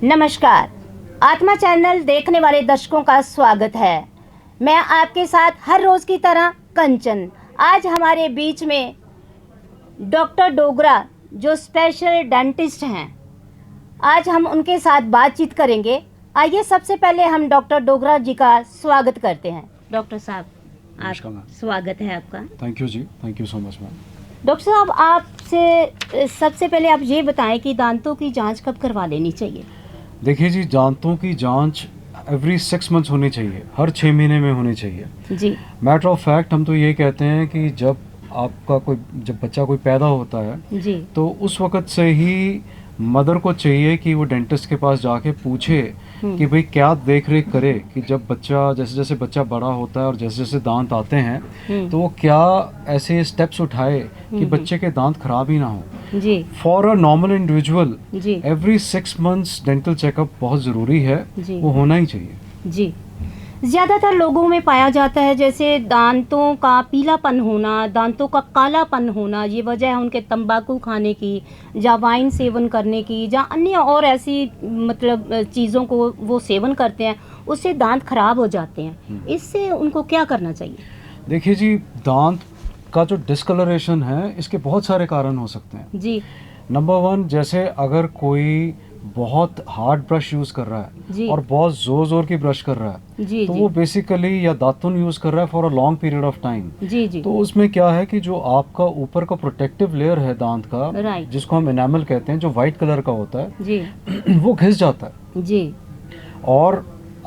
नमस्कार, आत्मा चैनल देखने वाले दर्शकों का स्वागत है। मैं आपके साथ हर रोज़ की तरह कंचन। आज हमारे बीच में डॉक्टर डोगरा जो स्पेशल डेंटिस्ट हैं, आज हम उनके साथ बातचीत करेंगे। आइए सबसे पहले हम डॉक्टर डोगरा जी का स्वागत करते हैं। डॉक्टर साहब, स्वागत है आपका। थैंक यू जी, thank you so much ma'am. Doctor साहब, आपसे सबसे पहले आप ये बताएं कि दांतों की जांच कब करवा लेनी चाहिए? देखिए जी, दांतों की जांच एवरी 6 मंथ्स होनी चाहिए, हर 6 महीने में होनी चाहिए जी। मैटर ऑफ फैक्ट हम तो ये कहते हैं कि जब बच्चा कोई पैदा होता है जी। तो उस वक़्त से ही मदर को चाहिए कि वो डेंटिस्ट के पास जाके पूछे कि भाई क्या देख रेख करे कि जब जैसे जैसे बच्चा बड़ा होता है और जैसे जैसे दांत आते हैं तो वो क्या ऐसे स्टेप्स उठाए कि बच्चे के दांत खराब ही ना हो। जी। फॉर अ नॉर्मल इंडिविजुअल जी। एवरी 6 मंथ्स डेंटल चेकअप बहुत ज़रूरी है, वो होना ही चाहिए। जी। ज़्यादातर लोगों में पाया जाता है जैसे दांतों का पीलापन होना, दांतों का कालापन होना, ये वजह है उनके तंबाकू खाने की या वाइन सेवन करने की या अन्य और ऐसी मतलब चीज़ों को वो सेवन करते हैं, उससे दांत खराब हो जाते हैं। इससे उनको क्या करना चाहिए? देखिए जी, दांत का जो डिस्कलरेशन है इसके बहुत सारे कारण हो सकते हैं जी। नंबर 1, जैसे अगर कोई बहुत हार्ड ब्रश यूज़ कर रहा है और बहुत ज़ोर ज़ोर की ब्रश कर रहा है तो वो बेसिकली या दातुन यूज़ कर रहा है for a long period of time. तो उसमें क्या है कि जो आपका ऊपर का प्रोटेक्टिव लेयर है दांत का, जिसको हम एनामल कहते हैं, जो वाइट कलर का होता है वो घिस जाता है जी। और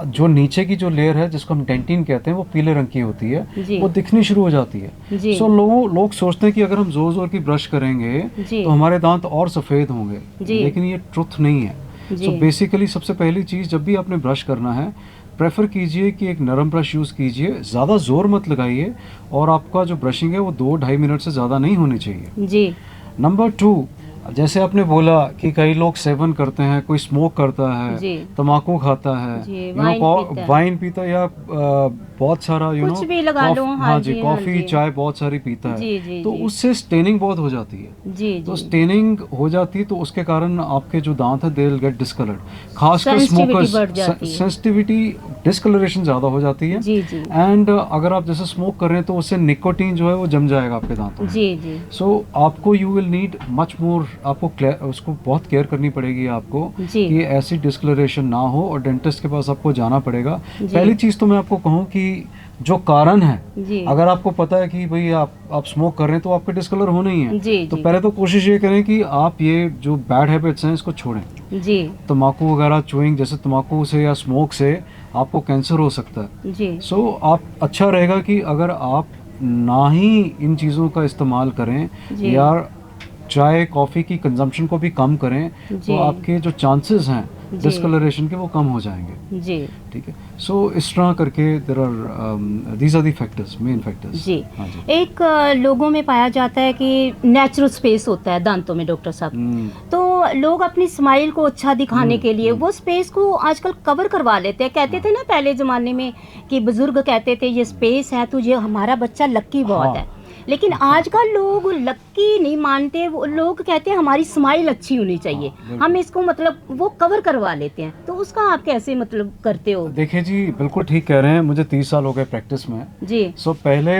जो नीचे की जो लेयर है जिसको हम डेंटिन कहते हैं वो पीले रंग की होती है, वो दिखनी शुरू हो जाती है। सो लोग सोचते हैं कि अगर हम जोर जोर की ब्रश करेंगे तो हमारे दांत और सफ़ेद होंगे, लेकिन ये ट्रुथ नहीं है। सो बेसिकली सबसे पहली चीज़, जब भी आपने ब्रश करना है प्रेफर कीजिए कि एक नरम ब्रश यूज़ कीजिए, ज़्यादा ज़ोर मत लगाइए और आपका जो ब्रशिंग है वो 2-2.5 मिनट से ज़्यादा नहीं होनी चाहिए जी। नंबर 2, जैसे आपने बोला कि कई लोग सेवन करते हैं, कोई स्मोक करता है, तम्बाकू खाता है, वाइन पीता है या बहुत सारा हाँ जी, कॉफ़ी चाय बहुत सारी पीता है, तो उससे स्टेनिंग बहुत हो जाती है। तो स्टेनिंग हो जाती है तो उसके कारण आपके जो दांत है दे विल गेट डिस्कलर्ड। खासकर स्मोकर्स सेंसिटिविटी डिस्कलरेशन ज़्यादा हो जाती है। एंड अगर आप जैसे स्मोक कर रहे हैं तो उससे निकोटीन जो है वो जम जाएगा आपके दांतों में। सो आपको you will need much more, आपको उसको बहुत केयर करनी पड़ेगी आपको कि ऐसी डिस्कलरेशन ना हो और डेंटिस्ट के पास आपको जाना पड़ेगा। पहली चीज़ तो मैं आपको कहूँ कि जो कारण है, अगर आपको पता है कि भाई आप स्मोक कर रहे हैं तो आपके डिस्कलर होना ही है, तो पहले तो कोशिश ये करें कि आप ये जो बैड हैबिट्स हैं इसको छोड़ें। तम्बाकू वगैरह चुइंग, जैसे तम्बाकू से या स्मोक से आपको कैंसर हो सकता है। सो आप अच्छा रहेगा कि अगर आप ना ही इन चीज़ों का इस्तेमाल करें या चाय कॉफ़ी की कंजम्पशन को भी कम करें तो आपके जो चांसेस हैं डिस्कलरेशन के वो कम हो जाएंगे जी। ठीक है। सो इस तरह करके these are the factors, main factors जी। हाँ जी। एक लोगों में पाया जाता है कि नेचुरल स्पेस होता है दांतों में डॉक्टर साहब, तो लोग अपनी स्माइल को अच्छा दिखाने के लिए वो स्पेस को आजकल कवर करवा लेते हैं। कहते थे ना पहले ज़माने में कि बुजुर्ग कहते थे ये स्पेस है तो ये हमारा बच्चा लक्की बहुत है, लेकिन आजकल लोग लक्की नहीं मानते, वो लोग कहते हैं हमारी स्माइल अच्छी होनी चाहिए, हम इसको मतलब वो कवर करवा लेते हैं। तो उसका आप कैसे मतलब करते हो? देखिए जी, बिल्कुल ठीक कह रहे हैं, मुझे 30 साल हो गए प्रैक्टिस में जी। सो पहले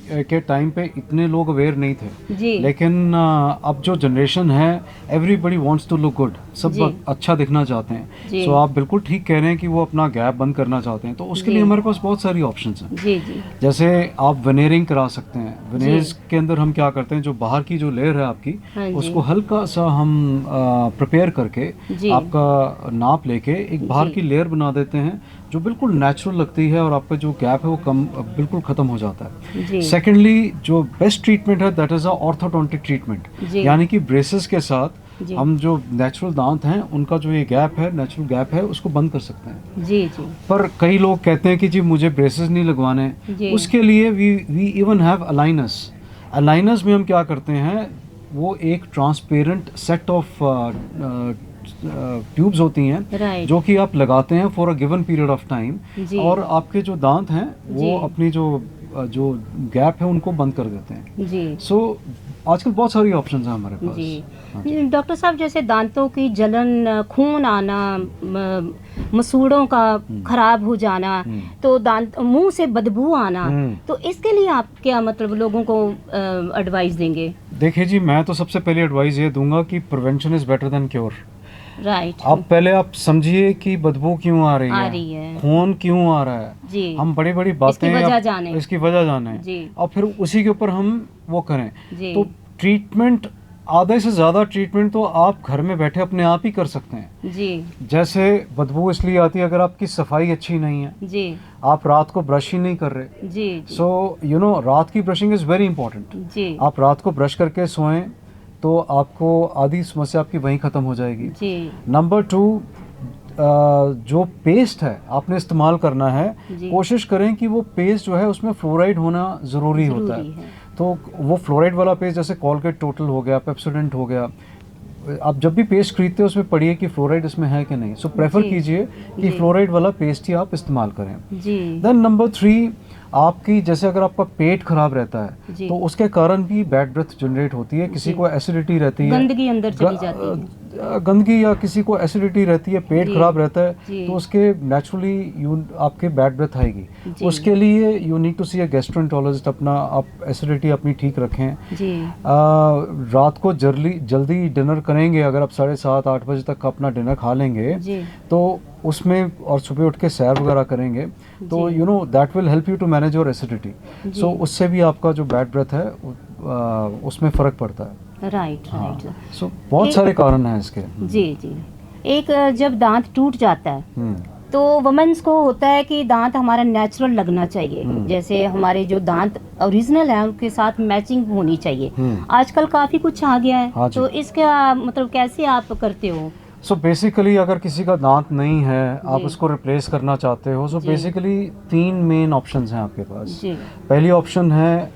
के टाइम पे इतने लोग अवेयर नहीं थे जी। लेकिन अब जो जनरेशन है everybody wants to look good, सब अच्छा दिखना चाहते हैं। सो आप बिल्कुल ठीक कह रहे हैं कि वो अपना गैप बंद करना चाहते हैं, तो उसके लिए हमारे पास बहुत सारी ऑप्शंस हैं जी। जैसे आप वेनेरिंग करा सकते हैं। वेनेर्स के अंदर हम क्या करते हैं, जो बाहर की जो लेयर है आपकी उसको हल्का सा हम प्रिपेयर करके आपका नाप लेके एक बाहर की लेयर बना देते हैं जो बिल्कुल नेचुरल लगती है और आपका जो गैप है वो बिल्कुल ख़त्म हो जाता है। सेकेंडली, जो बेस्ट ट्रीटमेंट है that is a orthodontic treatment, यानी कि ब्रेसेस के साथ हम जो नेचुरल दांत हैं उनका जो ये गैप है, नेचुरल गैप है, उसको बंद कर सकते हैं जी। पर कई लोग कहते हैं कि जी मुझे ब्रेसेस नहीं लगवाने, उसके लिए we even have aligners. Aligners में हम क्या करते हैं, वो एक ट्रांसपेरेंट सेट ऑफ ट्यूब्स होती हैं जो कि आप लगाते हैं for a given period of time और आपके जो दांत हैं वो अपनी जो गैप है उनको बंद कर देते हैं। सो आजकल बहुत सारी ऑप्शंस हैं हमारे पास। जी डॉक्टर साहब, जैसे दांतों की जलन, खून आना, मसूड़ों का खराब हो जाना, तो दांत मुंह से बदबू आना, तो इसके लिए आप क्या मतलब लोगों को एडवाइस देंगे? देखिए जी, मैं तो सबसे पहले एडवाइस ये दूंगा कि prevention is better than cure. Right. आप पहले आप समझिए कि बदबू क्यों आ रही है, खून क्यों आ रहा है जी। हम बड़ी बड़ी बातें इसकी वजह जाने जी। और फिर उसी के ऊपर हम वो करें जी। तो ट्रीटमेंट, आधे से ज़्यादा ट्रीटमेंट तो आप घर में बैठे अपने आप ही कर सकते हैं। जी। जैसे बदबू इसलिए आती है अगर आपकी सफाई अच्छी नहीं है, जी। आप रात को ब्रश ही नहीं कर रहे। जी। सो यू नो रात की ब्रशिंग इज़ वेरी इंपॉर्टेंट। जी। आप रात को ब्रश करके सोएं तो आपको आधी समस्या आपकी वहीं ख़त्म हो जाएगी। जी। नंबर 2, जो पेस्ट है आपने इस्तेमाल करना है, कोशिश करें कि वो पेस्ट जो है उसमें फ्लोराइड होना ज़रूरी होता है। तो वो फ्लोराइड वाला पेस्ट जैसे कोलगेट टोटल हो गया, पेप्सोडेंट हो गया, आप जब भी पेस्ट खरीदते हो उसमें पढ़िए कि फ्लोराइड इसमें है कि नहीं। सो प्रेफर कीजिए कि फ्लोराइड वाला पेस्ट ही आप इस्तेमाल करें। देन नंबर 3, आपकी जैसे अगर आपका पेट खराब रहता है तो उसके कारण भी बैड ब्रेथ जनरेट होती है। किसी को एसिडिटी रहती है, गंदगी अंदर चली जाती है, गंदगी या किसी को एसिडिटी रहती है, पेट खराब रहता है, तो उसके नेचुरली आपके बैड ब्रेथ आएगी। उसके लिए you need to see a gastroenterologist. अपना आप एसिडिटी अपनी ठीक रखें। रात को जल्दी डिनर करेंगे, अगर आप 7:30-8 बजे तक अपना डिनर खा लेंगे तो उसमें, और सुबह उठ के सैर वगैरह करेंगे तो you know that will help you to manage your acidity. So उससे भी आपका जो बैड ब्रेथ है उसमें फ़र्क पड़ता है। राइट। सो बहुत सारे कारण हैं इसके। जी। एक जब दांत टूट जाता है तो वुमेन्स को होता है कि दांत हमारा नेचुरल लगना चाहिए, जैसे हमारे जो दांत ओरिजिनल है उनके साथ मैचिंग होनी चाहिए। आजकल काफी कुछ आ गया है, तो इसका मतलब कैसे आप करते हो? सो बेसिकली अगर किसी का दांत नहीं है, आप उसको रिप्लेस करना चाहते हो, सो बेसिकली 3 मेन ऑप्शंस हैं आपके पास। पहली ऑप्शन है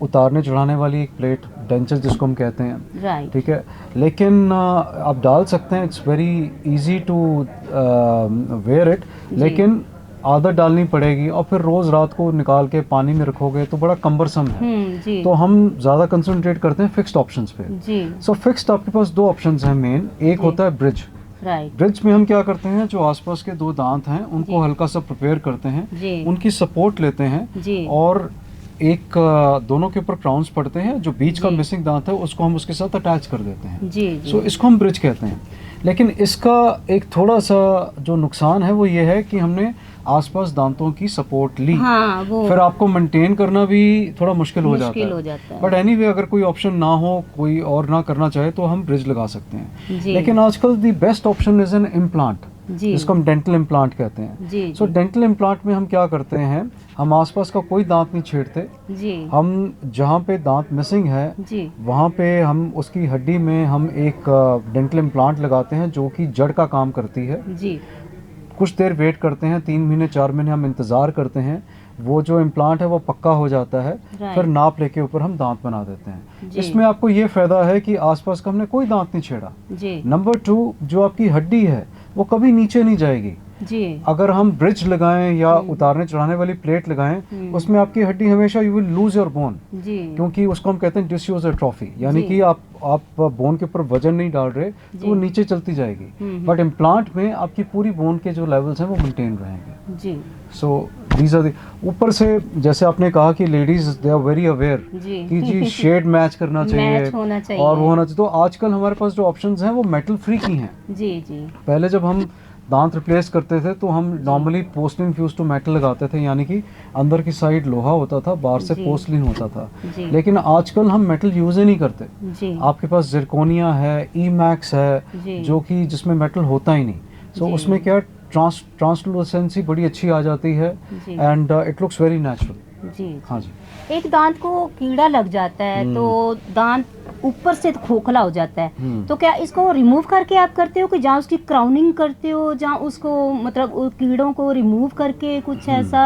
उतारने चढ़ाने वाली एक प्लेट, डेंचर जिसको हम कहते हैं, ठीक है। लेकिन आप डाल सकते हैं, it's very easy to wear it, लेकिन आदत डालनी पड़ेगी और फिर रोज़ रात को निकाल के पानी में रखोगे तो बड़ा कम्बरसम है। तो हम ज़्यादा कंसंट्रेट करते हैं फिक्स्ड ऑप्शंस पे। सो फिक्स्ड आपके पास 2 ऑप्शंस हैं मेन। एक होता है ब्रिज। ब्रिज में हम क्या करते हैं, जो आसपास के 2 दांत हैं उनको हल्का सा प्रिपेयर करते हैं, उनकी सपोर्ट लेते हैं और एक दोनों के ऊपर क्राउन्स पड़ते हैं, जो बीच का मिसिंग दांत है उसको हम उसके साथ अटैच कर देते हैं। सो इसको हम ब्रिज कहते हैं। लेकिन इसका एक थोड़ा सा जो नुकसान है वो ये है कि हमने आसपास दांतों की सपोर्ट ली, फिर आपको मेंटेन करना भी थोड़ा मुश्किल हो जाता है। बट एनीवे अगर कोई ऑप्शन ना हो, कोई और ना करना चाहे तो हम ब्रिज लगा सकते हैं। लेकिन आजकल the best option is an implant, जिसको हम डेंटल इम्प्लांट कहते हैं। सो डेंटल इम्प्लांट में हम क्या करते हैं, हम आसपास का कोई दांत नहीं छेड़ते। हम जहाँ पे दांत मिसिंग है वहाँ पे हम उसकी हड्डी में हम एक डेंटल इम्प्लांट लगाते हैं जो कि जड़ का काम करती है। कुछ देर वेट करते हैं, 3 महीने 4 महीने हम इंतज़ार करते हैं, वो जो इम्प्लांट है वो पक्का हो जाता है, फिर नाप लेके ऊपर हम दांत बना देते हैं। इसमें आपको ये फ़ायदा है कि आसपास का हमने कोई दांत नहीं छेड़ा। नंबर 2, जो आपकी हड्डी है वो कभी नीचे नहीं जाएगी। अगर हम ब्रिज लगाएं या उतारने चढ़ाने वाली प्लेट लगाएं, उसमें आपकी हड्डी हमेशा you will lose your bone, क्योंकि उसको हम कहते हैं डिसयूजर ट्रॉफी, यानी कि आप बोन के ऊपर वजन नहीं डाल रहे तो वो नीचे चलती जाएगी। बट इम्प्लांट में आपकी पूरी बोन के जो लेवल्स हैं वो मेंटेन रहेंगे। सो दीज आर ऊपर से, जैसे आपने कहा कि ladies they are very aware कि जी शेड मैच करना चाहिए और वो होना चाहिए, तो आजकल हमारे पास जो ऑप्शंस हैं वो मेटल फ्री की हैं। पहले जब हम दांत रिप्लेस करते थे तो हम normally porcelain fuse to metal लगाते थे, यानी कि अंदर की साइड लोहा होता था, बाहर से पोर्सलिन होता था। लेकिन आजकल हम मेटल यूज ही नहीं करते। आपके पास जिरकोनिया है, ई-मैक्स है, जो कि जिसमें मेटल होता ही नहीं। सो उसमें क्या ट्रांसलूसेंसी बड़ी अच्छी आ जाती है and it looks very natural. हाँ जी। एक दांत को कीड़ा लग जाता है तो दांत ऊपर से खोखला हो जाता है, तो क्या इसको रिमूव करके आप करते हो कि जहाँ उसकी क्राउनिंग करते हो, जहाँ उसको मतलब कीड़ों को रिमूव करके कुछ ऐसा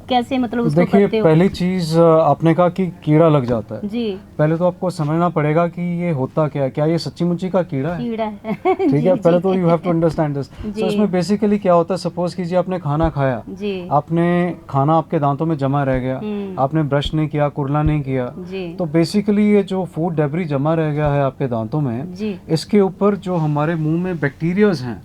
कैसे मतलब उसको देखिए करते हो? पहली चीज आपने कहा कि कीड़ा लग जाता है जी, पहले तो आपको समझना पड़ेगा कि ये होता क्या है, क्या ये सच्ची मुच्ची का कीड़ा है? कीड़ा है ठीक है, पहले तो you have to understand this. तो इसमें बेसिकली क्या होता है, सपोज कीजिए आपने खाना खाया, आपने खाना आपके दांतों में जमा रह गया, आपने ब्रश नहीं किया, कुरला नहीं किया, तो बेसिकली ये जो फूड डेब्री जमा रह गया है आपके दांतों में, इसके ऊपर जो हमारे मुंह में बैक्टीरियाज हैं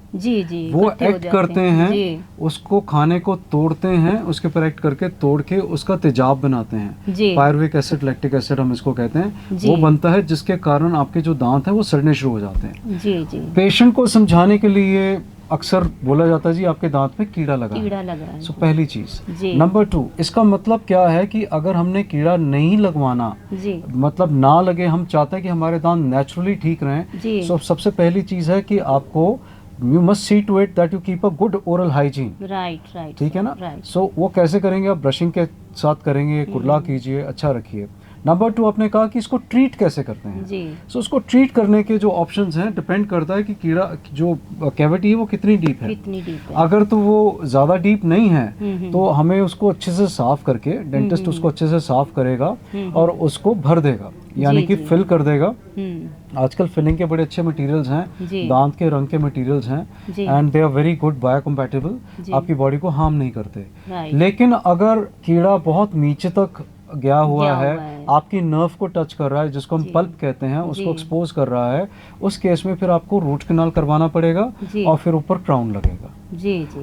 वो एक्ट करते हैं, उसको खाने को तोड़ते हैं, उसके ऊपर एक्ट करके तोड़ के उसका तेजाब बनाते हैं, पायरुविक एसिड, लैक्टिक एसिड हम इसको कहते हैं, वो बनता है, जिसके कारण आपके जो दांत हैं वो सड़ने शुरू हो जाते हैं। पेशेंट को समझाने के लिए अक्सर बोला जाता है जी आपके दांत में कीड़ा लगा है। सो पहली चीज। नंबर 2, इसका मतलब क्या है कि अगर हमने कीड़ा नहीं लगवाना, मतलब ना लगे, हम चाहते हैं कि हमारे दांत नेचुरली ठीक रहें, सो सबसे पहली चीज है कि आपको you must see to it that you keep a good oral hygiene। Right, ठीक है ना? सो वो कैसे करेंगे आप? ब्रशिंग के साथ करेंगे, कुरला कीजिए, अच्छा रखिए। नंबर 2, आपने कहा कि इसको ट्रीट कैसे करते हैं। सो उसको ट्रीट करने के जो ऑप्शंस हैं डिपेंड करता है कि कीड़ा जो कैविटी है वो कितनी डीप है। अगर तो वो ज़्यादा डीप नहीं है तो हमें उसको अच्छे से साफ करके, डेंटिस्ट उसको अच्छे से साफ करेगा और उसको भर देगा, यानी कि फिल कर देगा। आजकल फिलिंग के बड़े अच्छे मटेरियल्स हैं, दांत के रंग के मटेरियल्स हैं, and they are very good, biocompatible, आपकी बॉडी को हार्म नहीं करते। लेकिन अगर कीड़ा बहुत नीचे तक गया हुआ है, आपकी नर्व को टच कर रहा है, जिसको हम पल्प कहते हैं, उसको एक्सपोज कर रहा है, उस केस में फिर आपको रूट कैनाल करवाना पड़ेगा और फिर ऊपर क्राउन लगेगा।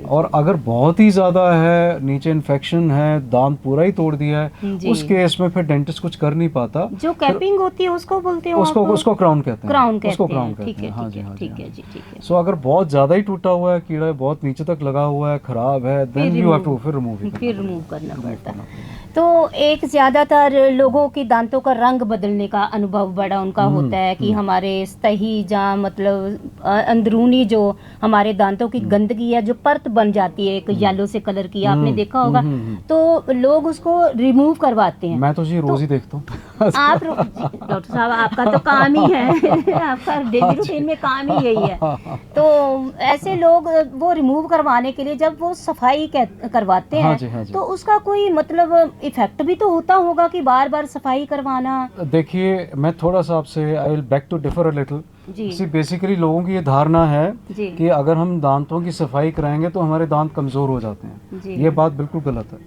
और अगर बहुत ही ज्यादा है, नीचे इन्फेक्शन है, दांत पूरा ही तोड़ दिया है, उस केस में फिर डेंटिस्ट कुछ कर नहीं पाता। जो कैपिंग होती है उसको बोलते हैं, उसको क्राउन कहते हैं, उसको क्राउन कहते हैं। हाँ जी, हाँ जी। सो अगर बहुत ज्यादा ही टूटा हुआ है कीड़ा, बहुत नीचे तक लगा हुआ है, खराब है, देन यू हैव टू फिर रिमूव करना पड़ता है। तो एक ज्यादातर लोगों की दांतों का रंग बदलने का अनुभव बड़ा उनका होता है कि हमारे सतही जहाँ मतलब अंदरूनी जो हमारे दांतों की गंदगी है, जो परत बन जाती है एक येलो से कलर की, आपने देखा होगा, तो लोग उसको रिमूव करवाते हैं। मैं तो जी रोज ही देखता हूँ। आप डॉक्टर साहब, आपका तो काम ही है आपका डेली रूटीन में काम ही यही है। तो ऐसे लोग वो रिमूव करवाने के लिए जब वो सफाई करवाते हैं, तो उसका कोई मतलब इफेक्ट भी तो होता होगा कि बार बार सफाई करवाना। देखिए मैं थोड़ा सा आपसे I will back to differ a little. Basically लोगों की ये धारणा है कि अगर हम दांतों की सफाई कराएंगे तो हमारे दांत कमजोर हो जाते हैं। ये बात बिल्कुल गलत है।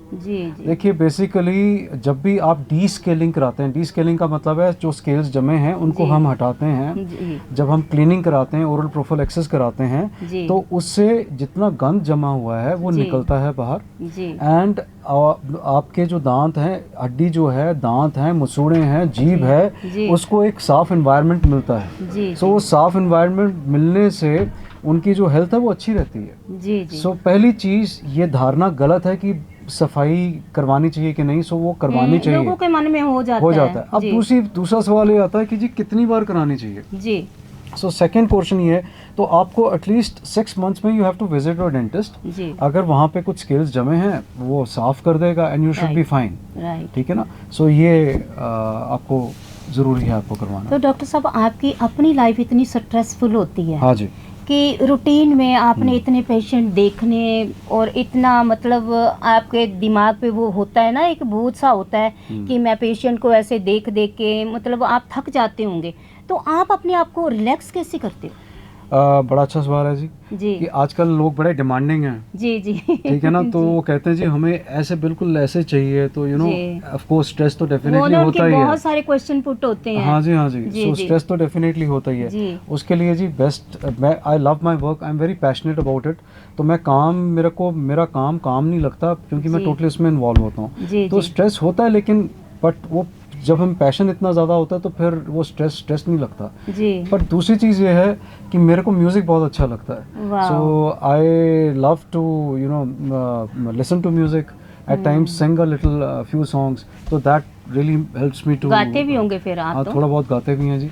देखिए बेसिकली जब भी आप डी स्केलिंग कराते हैं, डी स्केलिंग का मतलब है जो स्केल्स जमे हैं उनको हम हटाते हैं। जब हम क्लीनिंग कराते हैं, ओरल प्रोफिलैक्सिस कराते हैं, तो उससे जितना गंद जमा हुआ है वो निकलता है बाहर। एंड आपके जो दांत हैं, हड्डी जो है, दांत हैं, मसूड़े हैं, जीभ है, उसको एक साफ एनवायरनमेंट मिलता है। सो वो साफ एनवायरनमेंट मिलने से उनकी जो हेल्थ है वो अच्छी रहती है। सो पहली चीज ये धारणा गलत है कि सफाई करवानी चाहिए कि नहीं। सो वो करवानी चाहिए, लोगों के मन में हो जाता है। अब दूसरा सवाल ये आता है कि जी कितनी बार करानी चाहिए। सो सेकेंड पोर्शन ये है, तो आपको एटलीस्ट 6 मंथ्स में you have to visit your dentist. अगर वहाँ पे कुछ स्केल्स जमे हैं वो साफ कर देगा and you should be fine. ठीक है ना? सो ये आपको ज़रूरी है आपको करवाना। तो डॉक्टर साहब आपकी अपनी लाइफ इतनी स्ट्रेसफुल होती है, हाँ जी, कि रूटीन में आपने इतने पेशेंट देखने और इतना मतलब आपके दिमाग पे वो होता है ना, एक बोझ सा होता है कि मैं पेशेंट को ऐसे देख देख के मतलब आप थक जाते होंगे, तो आप अपने आप को रिलैक्स कैसे करते हो? बड़ा अच्छा सवाल है जी कि आजकल लोग बड़े डिमांडिंग हैं। जी ठीक है ना? तो वो कहते हैं जी हमें ऐसे बिल्कुल ऐसे चाहिए, तो you no of course stress तो डेफिनेटली होता ही है। बहुत सारे क्वेश्चन पुट होते हैं। हाँ जी। सो स्ट्रेस तो डेफिनेटली होता ही है। उसके लिए जी बेस्ट, मैं I love my work, I am very passionate about it. तो मैं मेरा काम नहीं लगता क्योंकि मैं टोटली इसमें इन्वॉल्व होता हूँ। तो स्ट्रेस होता है, लेकिन बट वो जब हम पैशन इतना ज़्यादा होता है तो फिर वो स्ट्रेस नहीं लगता। पर दूसरी चीज़ ये है कि मेरे को म्यूज़िक बहुत अच्छा लगता है। So I love to you know listen to music, at times sing a little few songs, तो that really helps me too. गाते भी होंगे फिर आप? हाँ, थोड़ा बहुत गाते भी हैं जी।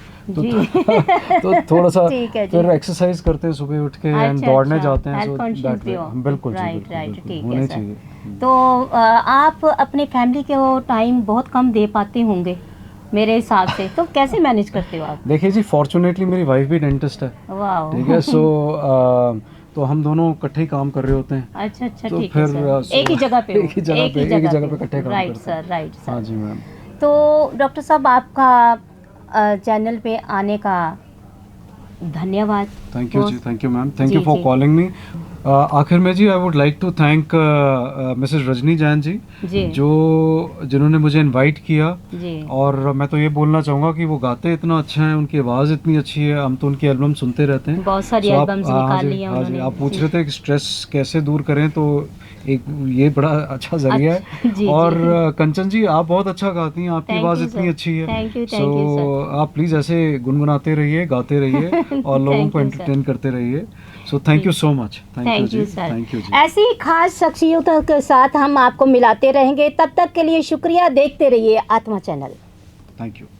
तो थोड़ा सा फिर एक्सरसाइज करते हैं सुबह उठ के, एंड दौड़ने जाते हैं। सो दैट बिल्कुल होने चाहिए। तो आप अपने फैमिली को टाइम बहुत कम दे पाते होंगे? मेरे हिसाब से। तो कैसे मैनेज करते हो आप? देखिए जी, फॉर्चुनेटली मेरी वाइफ भी डेंटिस्ट है, वाह, ठीक है। सो तो हम दोनों इकट्ठे ही काम कर रहे होते हैं। अच्छा अच्छा, तो ठीक है फिर सर। एक ही जगह पे हो? एक ही जगह पे इकट्ठे काम राइट करते हैं। Sir, right sir. हाँ जी मैम। तो डॉक्टर साहब, आपका चैनल पे आने का धन्यवाद। थैंक यू जी, thank you ma'am, thank you for calling me. आखिर में जी, I would like to thank Mrs Rajni Jain ji, जिन्होंने मुझे इनवाइट किया जी। और मैं तो ये बोलना चाहूँगा कि वो गाते इतना अच्छा है, उनकी आवाज़ इतनी अच्छी है, हम तो उनकी एल्बम सुनते रहते हैं, बहुत सारी एल्बम्स निकाल ली हैं उन्होंने। आप पूछ रहे थे कि स्ट्रेस कैसे दूर करें, तो एक ये बड़ा अच्छा जरिया है। और कंचन जी, आप बहुत अच्छा गाती हैं, आपकी आवाज़ इतनी अच्छी है। सो आप प्लीज़ ऐसे गुनगुनाते रहिए, गाते रहिए और लोगों को एंटरटेन करते रहिए। So thank you so much. Thank you sir. Thank you जी। ऐसी ही खास शख्सियतों के साथ हम आपको मिलाते रहेंगे। तब तक के लिए शुक्रिया। देखते रहिए आत्मा चैनल। Thank you.